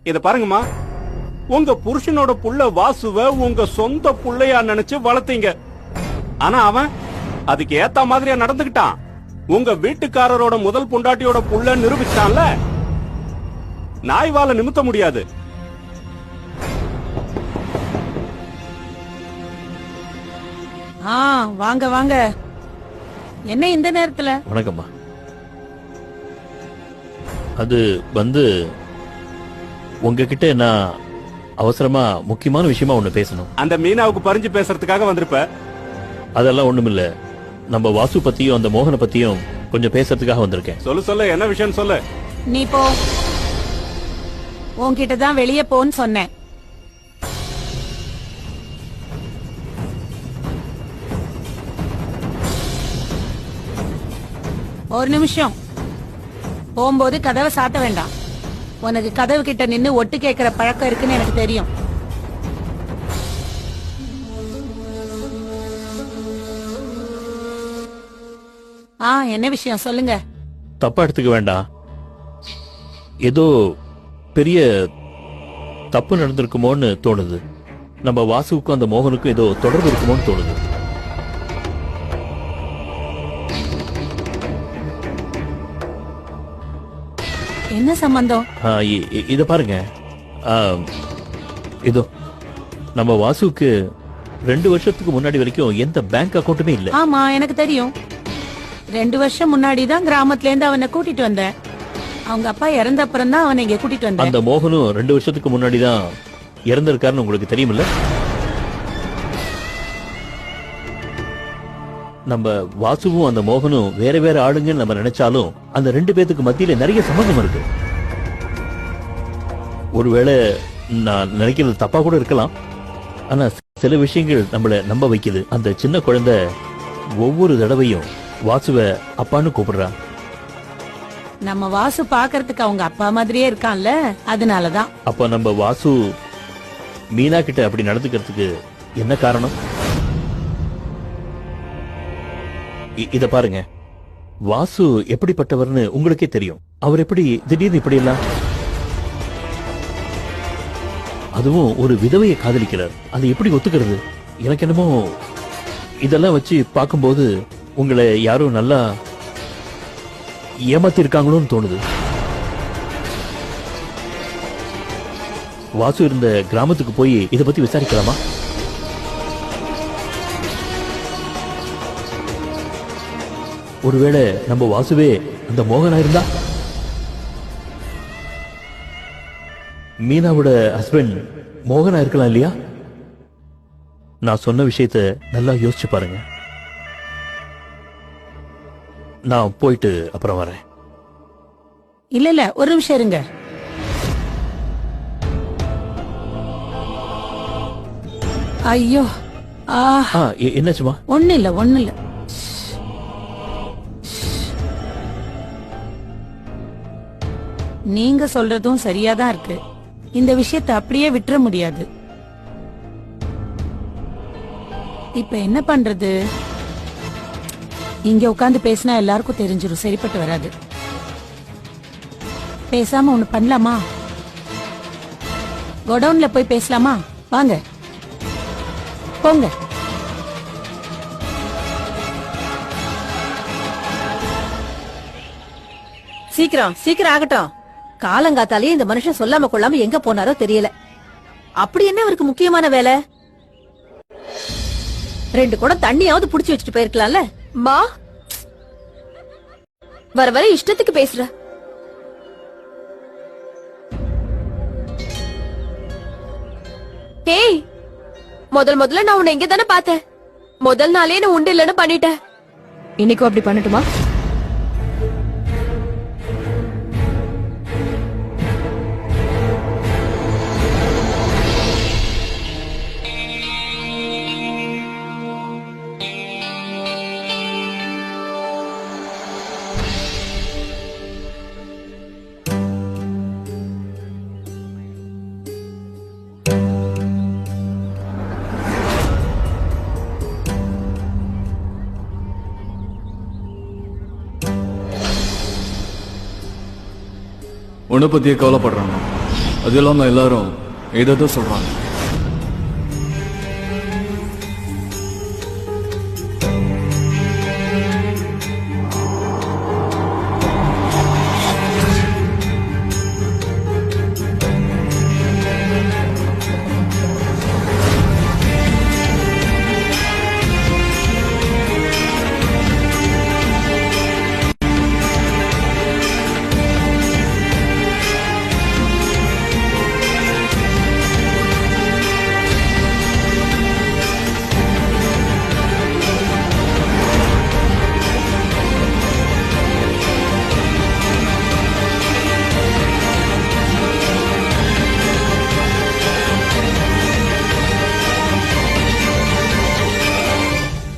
இத பாருங்கம்மா, உங்க புருஷனோட புள்ள வாசுவ உங்க சொந்த புள்ளையா நினைச்சு வளர்த்தீங்க. ஆனா அவன் அதுக்கு ஏத்த மாதிரியா நடந்துகிட்டான். உங்க வீட்டுக்காரரோட முதல் பொண்டாட்டியோட புள்ள நிரூபிச்சான்ல, நாய்வால நிமித்த முடியாது. வாங்க வாங்க. என்ன இந்த நேரத்துல? வணக்கம்மா. அது வந்து உங்ககிட்ட நான் அவசரமா முக்கியமான விஷயமா ஒண்ணு பேசணும். அந்த மீனாவுக்கு பறிஞ்சு பேசுறதுக்காக வந்திருப்ப. அதெல்லாம் ஒண்ணுமில்ல. நம்ம வாசு பத்தியும் அந்த மோகனை பத்தியும் கொஞ்சம் பேசுறதுக்காக வந்திருக்கேன். சொல்லு, என்ன விஷயம் சொல்லு. நீ போ, உன்கிட்ட தான் வெளியே போன்னு சொன்னேன். ஒரு நிமிஷம். போகும்போது கதவை சாத்த வேண்டாம். உனக்கு கதவு கிட்ட நின்னு ஒட்டு கேட்கிற பழக்கம் இருக்குன்னு எனக்கு தெரியும். என்ன விஷயம் சொல்லுங்க. தப்பா எடுத்துக்க வேண்டாம். ஏதோ பெரிய தப்பு நடந்திருக்குமோன்னு தோணுது. நம்ம வாசுவுக்கும் அந்த மோகனுக்கும் ஏதோ தொடர்பு இருக்குமோன்னு தோணுது. என்ன சம்பந்தம்? இத பாருங்க. இதோ நம்ம வாசுவுக்கு 2 வருஷத்துக்கு முன்னாடி வரைக்கும் எந்த பேங்க் அக்கவுண்ட்டுமே இல்ல. ஆமா, எனக்கு தெரியும். 2 வருஷம் முன்னாடி தான் கிராமத்துல இருந்து அவனை கூட்டிட்டு வந்தேன். அவங்க அப்பா இறந்த அப்புறம் தான் அவனை இங்க கூட்டிட்டு வந்தேன். அந்த மோகனும் 2 வருஷத்துக்கு முன்னாடி தான் இறந்திருக்காருன்னு உங்களுக்கு தெரியுமில்ல? நம்ம வாசுவும் அந்த மோகனும் வேற வேற ஆளுங்கன்னு நம்ம நினைச்சாலும் அந்த 2 பேத்துக்கு மத்தியில நிறைய சம்பந்தம் இருக்கு. ஒருவேளை நான் நினைக்கிறது தப்பா கூட இருக்கலாம். ஆனா சில விஷயங்கள் நம்மள நம்ப வைக்குது. அந்த சின்ன குழந்தை ஒவ்வொரு தடவையும் வாசுவ அப்பான்னு கூப்பிடுறா. நம்ம வாசு பாக்குறதுக்கு அவங்க அப்பா மாதிரியே இருக்கான்ல, அதனாலதான். அப்ப நம்ம வாசு மீனா கிட்ட அப்படி நடந்துக்கிறதுக்கு என்ன காரணம்? இத பாருங்க, வாசு எப்படிப்பட்டவர்னு உங்களுக்கே தெரியும். அவர் எப்படி திடீர்னு இப்படி எல்லாம், அதுவும் ஒரு விதவையை காதலிக்கிறார். அதை எப்படி ஒத்துக்கிறது? எனக்கு என்னமோ இதெல்லாம் வச்சு பார்க்கும்போது உங்களை யாரும் நல்லா ஏமாத்தி இருக்காங்களோன்னு தோணுது. வாசு இருந்த கிராமத்துக்கு போய் இத பத்தி விசாரிக்கலாமா? ஒருவேளை நம்ம வாசுவே அந்த மோகனா இருந்தா? மீனாவோட ஹஸ்பண்ட் மோகனா இருக்கலாம் இல்லையா? நான் சொன்ன விஷயத்த நல்லா யோசிச்சு பாருங்க. நான் போயிட்டு அப்புறம் வரேன். இல்ல ஒரு நிமிஷம் இருங்க. ஐயோ, என்னாச்சுமா? ஒண்ணு இல்ல. நீங்க சொல்றதும் சரியாதான் இருக்கு. இந்த விஷயத்தை அப்படியே விட்டுற முடியாது. இப்ப என்ன பண்றது? இங்க உட்கார்ந்து பேசினா எல்லாருக்கும் தெரிஞ்சிடும், சரிப்பட்டு வராது. பேசாம ஒண்ணு பண்ணலாமா? கோடவுன்ல போய் பேசலாமா? வாங்க போங்க. சீக்கிரம் ஆகட்டும். காலங்காத்தாலேயே இந்த மனுஷன் சொல்லாம கொள்ளாம எங்க போனாரோ தெரியல. அப்படி என்ன அவருக்கு முக்கியமான வேலை? 2 குடம் தண்ணியாவது புடிச்சு வச்சுட்டு போயிருக்கலாம்ல. மா, வர வர இஷ்டத்துக்கு பேசுற. ஏய், முதல்ல நான் உன்னை எங்க தானே பார்த்தேன். முதல் நாளே நான் உண்டு இல்லன்னு பண்ணிட்டேன். இன்னைக்கும் அப்படி பண்ணட்டுமா? உன்னை பத்தியே கவலைப்படுறாங்க. அது இல்லாம எல்லாரும் ஏதோ சொல்றாங்க.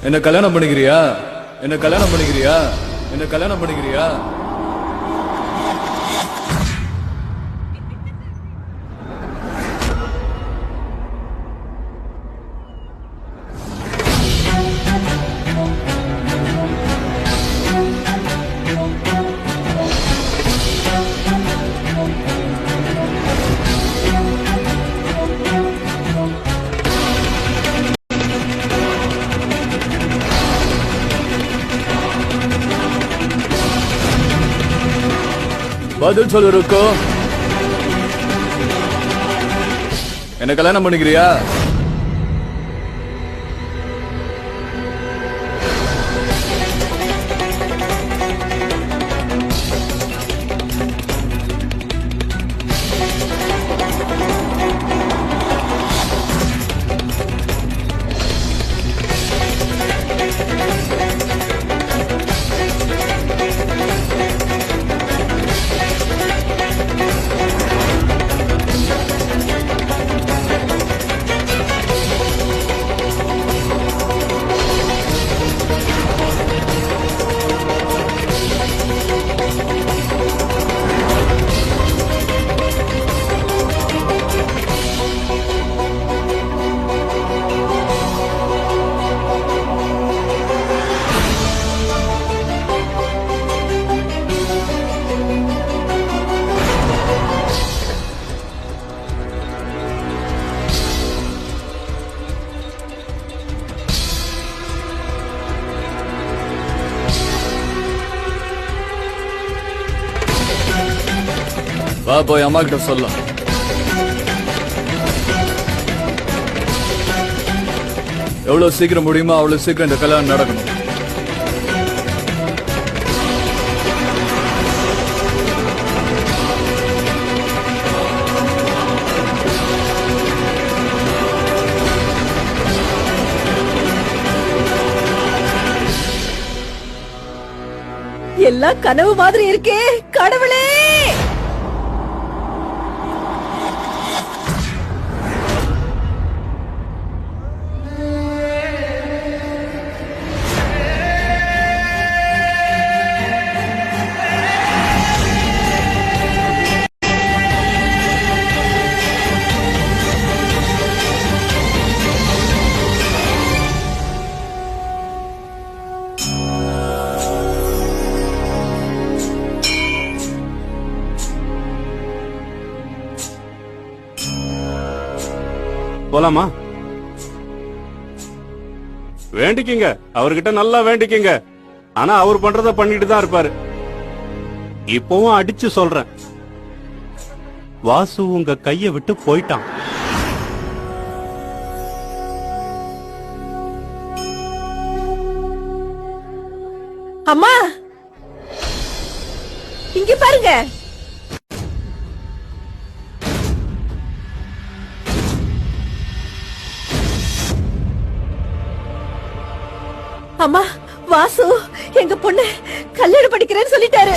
என்ன கல்யாணம் பண்ணிக்கிறியா? என்ன கல்யாணம் பண்ணிக்கிறியா? என்ன கல்யாணம் பண்ணிக்கிறியா? பதில் சொல்லு ருக்கு. என்ன கல்யாணம் பண்ணிக்கிறியா? வா போய் அம்மா கிட்ட சொல்ல. எவ்வளவு சீக்கிரம் முடியுமோ அவ்வளவு சீக்கிரம் இந்த கல்யாணம் நடக்கணும். எல்லாம் கனவு மாதிரி இருக்கே கடவுளே. போலாமா? வேண்டிக்கிங்க, அவர்கிட்ட நல்லா வேண்டிக்கிங்க. ஆனா அவர் பண்றத பண்ணிட்டு தான் இருப்பாரு. இப்பவும் அடிச்சு சொல்றேன், வாசு உங்க கைய விட்டு போயிட்டான். அம்மா இங்க பாருங்க. அம்மா வாசு எங்க பொண்ணு கல்யாணம் படிக்கிறேன்னு சொல்லிட்டாரு.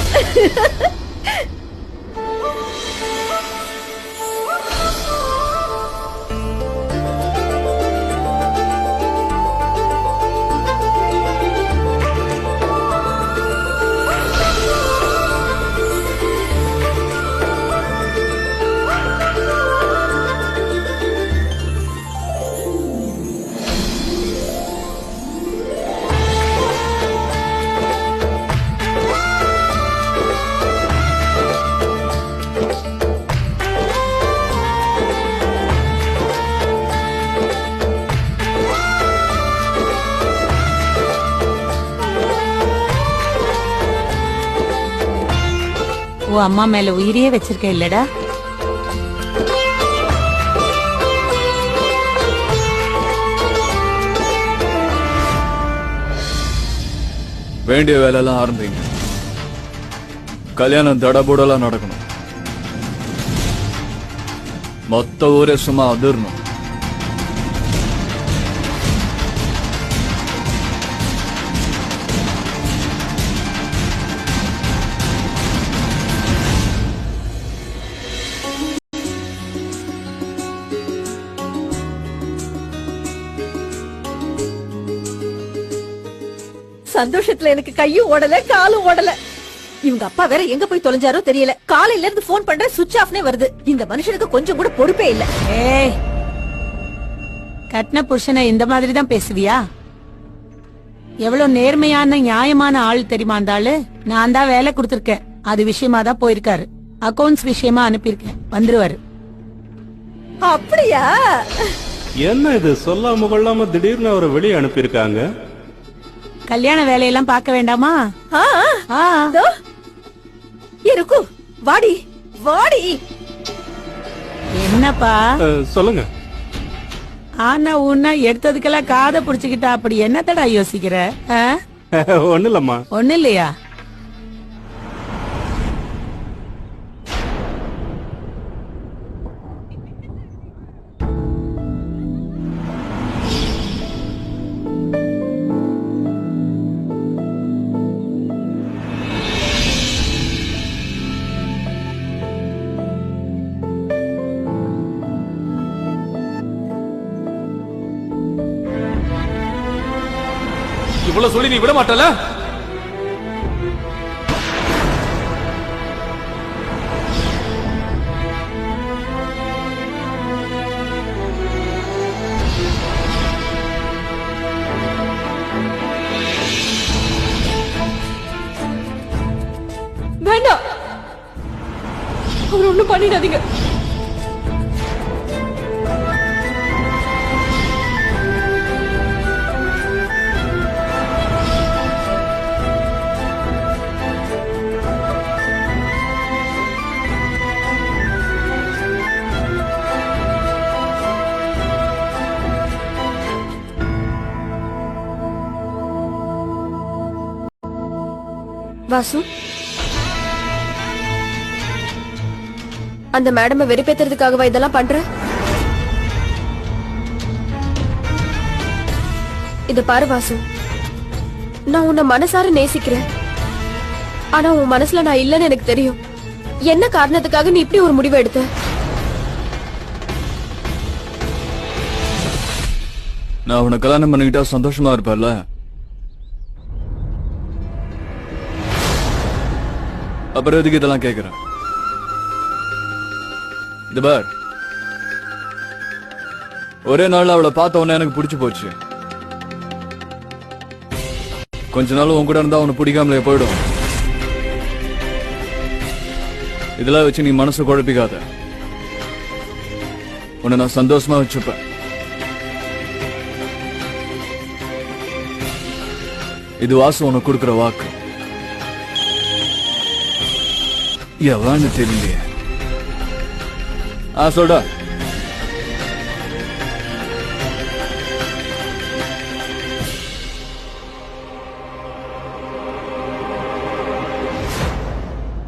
உன் அம்மா மேல உயிரையே வச்சிருக்க இல்லடா? வேண்டிய வேலையெல்லாம் ஆரம்பிங்க. கல்யாணம் தடபுடலா நடக்கணும். மொத்த ஊரே சும்மா அதிரணும். சந்தோஷத்துல எனக்கு கையும் ஓடல காலும் ஓடல. இவங்க அப்பா வேற எங்க போய் தொலைஞ்சாரோ தெரியல. காலையில இருந்து போன் பண்ற சுவிட்ச் ஆஃப்னே வருது. இந்த மனுஷனுக்கு கொஞ்சம் கூட பொறுப்பே இல்ல. ஏய், கட்டின புருஷனை இந்த மாதிரி தான் பேசுவியா? எவ்வளவு நேர்மையான நியாயமான ஆள் தெரியுமா அந்த ஆளு? நான் தான் வேலை கொடுத்திருக்கேன், அது விஷயமா தான் போயிருக்காரு. அக்கவுண்ட்ஸ் விஷயமா அனுப்பியிருக்கேன், வந்துருவாரு. அப்படியா? என்ன இது சொல்லாம கொள்ளாம திடீர்னு அவரை வெளியே அனுப்பியிருக்காங்க? கல்யாண வேலையெல்லாம் பார்க்க வேண்டாமா? ஆ, ஆ, இதோ. இருக்கு. வாடி வாடி. என்னப்பா சொல்லுங்க. ஆனா உன்ன எடுத்ததுக்கெல்லாம் காதை புடிச்சுக்கிட்டா அப்படி என்னத்தடா யோசிக்கிற? ஆ? ஒண்ணு இல்லம்மா. ஒண்ணு இல்லையா? இவ்வளவு சொல்லி நீ விட மாட்டல? வேண்டாம், அவர் ஒண்ணும் பண்ணிடாதீங்க. வாசு, அந்த மேடமை வெறுப்பேத்துறதுக்காகவா இதெல்லாம் பண்ற? இது பாரு வாசு, நான் உன்னை மனசார நேசிக்கிறேன். ஆனா உன் மனசுல நான் இல்லன்னு எனக்கு தெரியும். என்ன காரணத்துக்காக நீ இப்படி ஒரு முடிவு எடுத்த? நான் உன்னை கல்யாணம் பண்ணிக்கிட்டா சந்தோஷமா இருப்பேன்ல? அப்புறம் எதுக்கு இதெல்லாம் கேக்குறேன்? இது பார், ஒரே நாள் அவளை பார்த்த உடனே எனக்கு பிடிச்சு போச்சு. கொஞ்ச நாள் உன் கூட இருந்தா உனக்கு பிடிக்காமலே போயிடும். இதெல்லாம் வச்சு நீ மனசு குழப்பிக்காத. உன்னை நான் சந்தோஷமா வச்சுப்பேன். இது வாசு உனக்கு கொடுக்கிற வாக்கு. எவான்னு தெரியலையே. சொல்டா.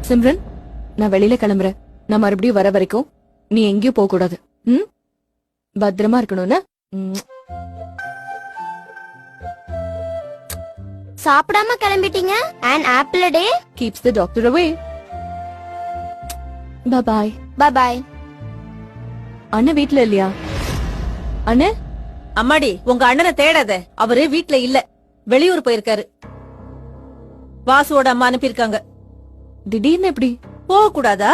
சிம்ரன், நான் வெளியில கிளம்புறேன். நான் மறுபடியும் வர வரைக்கும் நீ எங்கேயும் போக கூடாது. பத்திரமா இருக்கணும்னு. சாப்பிடாம கிளம்பிட்டீங்க. an apple a day keeps the doctor away. bye bye. bye bye. அண்ணா வீட்ல இல்லையா? அண்ணே, அம்மாடி, உங்க அண்ணனை தேடாத. அவரு வீட்ல இல்ல, வெளியூர் போயிருக்காரு. வாசுவோட அம்மா அனுப்பியிருக்காங்க. திடீர்னு எப்படி? போக கூடாதா?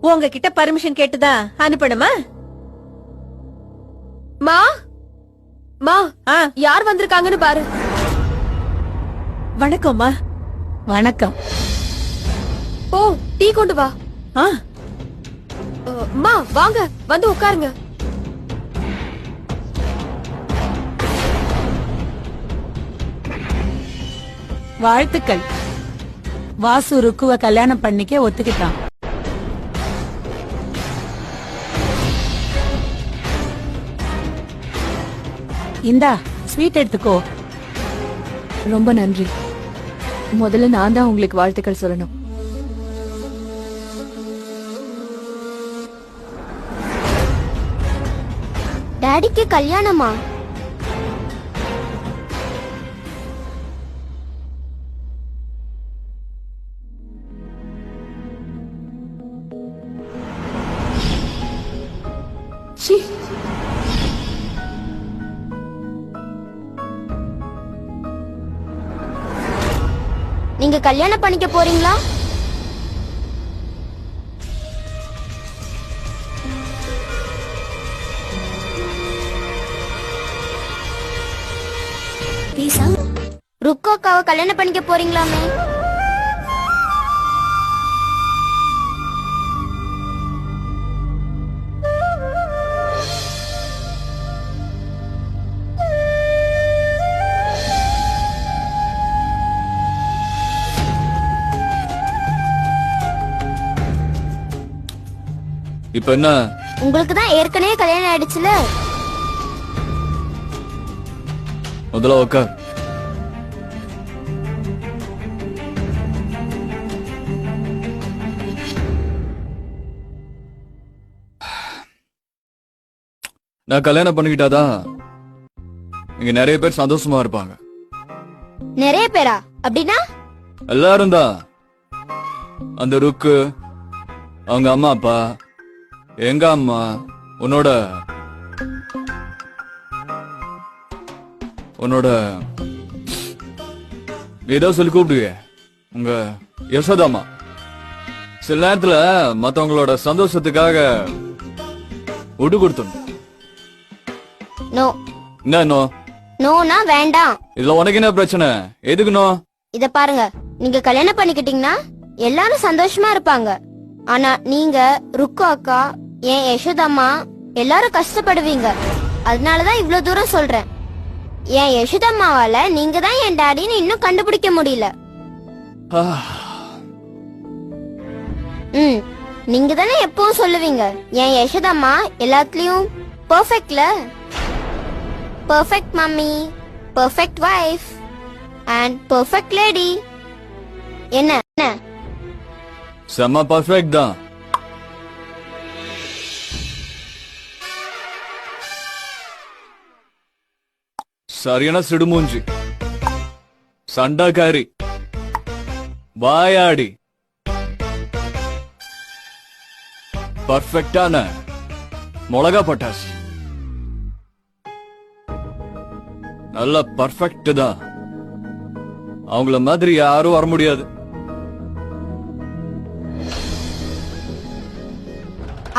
உங்ககிட்ட பர்மிஷன் கேட்டுதான் அனுப்பணுமா? மா மா, ஆ, யார் வந்திருக்காங்கன்னு பாரு. வணக்கம்மா. வணக்கம். போ, டீ கொண்டு வா. ஆ, மா வாங்க, வந்து உட்காருங்க. வாழ்த்துக்கள். வாசு ருக்குவ கல்யாணம் பண்ணிக்க ஒத்துக்கிட்டான். இந்தா ஸ்வீட் எடுத்துக்கோ. ரொம்ப நன்றி. முதல்ல நான் தான் உங்களுக்கு வாழ்த்துக்கள் சொல்லணும். டாடிக்கு கல்யாணமா? சீ, நீங்க கல்யாணம் பண்ணிக்க போறீங்களா? ருக்கு அக்காவை கல்யாணம் பண்ணிக்க போறீங்களாமே? இப்ப என்ன? உங்களுக்கு தான் ஏற்கனவே கல்யாணம் ஆயிடுச்சுல. முதல்ல உட்கார். நான் கல்யாணம் பண்ணிக்கிட்டாதான் இங்க நிறைய பேர் சந்தோஷமா இருப்பாங்க. நிறைய பேரா? அப்படின்னா எல்லாரும் தான். அந்த ருக்கு, அவங்க அம்மா அப்பா, எங்க அம்மா, உன்னோட ஏதோ சொல்லி கூப்பிடுவே, உங்க யசோதாமா. சில நேரத்துல மத்தவங்களோட சந்தோஷத்துக்காக விட்டு கொடுத்தணும். நோ. என்ன நோ? நோனா வேண்டாம். இதுல உனக்கு என்ன பிரச்சனை? எதுக்கு நோ? இத பாருங்க, நீங்க கல்யாணம் பண்ணிக்கிட்டீங்கன்னா எல்லாரும் சந்தோஷமா இருப்பாங்க. ஆனா நீங்க, ருக்கு அக்கா, என் யசோதம்மா எல்லாரும் கஷ்டப்படுவீங்க. அதனாலதான் இவ்ளோ தூரம் சொல்றேன். என் யசோதம்மாவால நீங்க தான் என் டாடின்னு இன்னும் கண்டுபிடிக்க முடியல. நீங்க தானே எப்பவும் சொல்லுவீங்க, என் யசோதம்மா எல்லாத்துலயும் பெர்ஃபெக்ட்ல. Perfect mummy, perfect wife and perfect lady. என்ன என்ன? செம்ம பர்ஃபெக்ட் தான். சரியான சிடுமூஞ்சி, சண்டாக்காரி, வாயாடி, பர்ஃபெக்டான மிளகா பட்டாசு. நல்ல பர்ஃபெக்ட் தான். அவங்கள மாதிரி யாரும் வர முடியாது.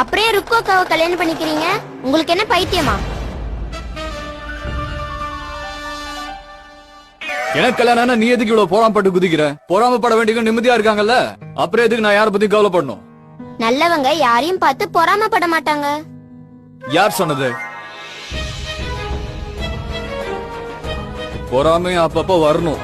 அப்படியே ருக்கு அக்காவை கல்யாணம் பண்ணிக்கிறீங்க? உங்களுக்கு என்ன பைத்தியமா? எனக்கு கல்யாணம், நீ எதுக்கு இவ்வளவு பொறாமப்பட்டு குதிக்கிற? பொறாமப்பட வேண்டிய நிம்மதியா இருக்காங்கல்ல, அப்புறம் எதுக்கு நான் யார பத்தி கவலைப்படணும்? நல்லவங்க யாரையும் பார்த்து பொறாமப்பட மாட்டாங்க. யார் சொன்னது? பொறாமையும் அப்பப்ப வரணும்.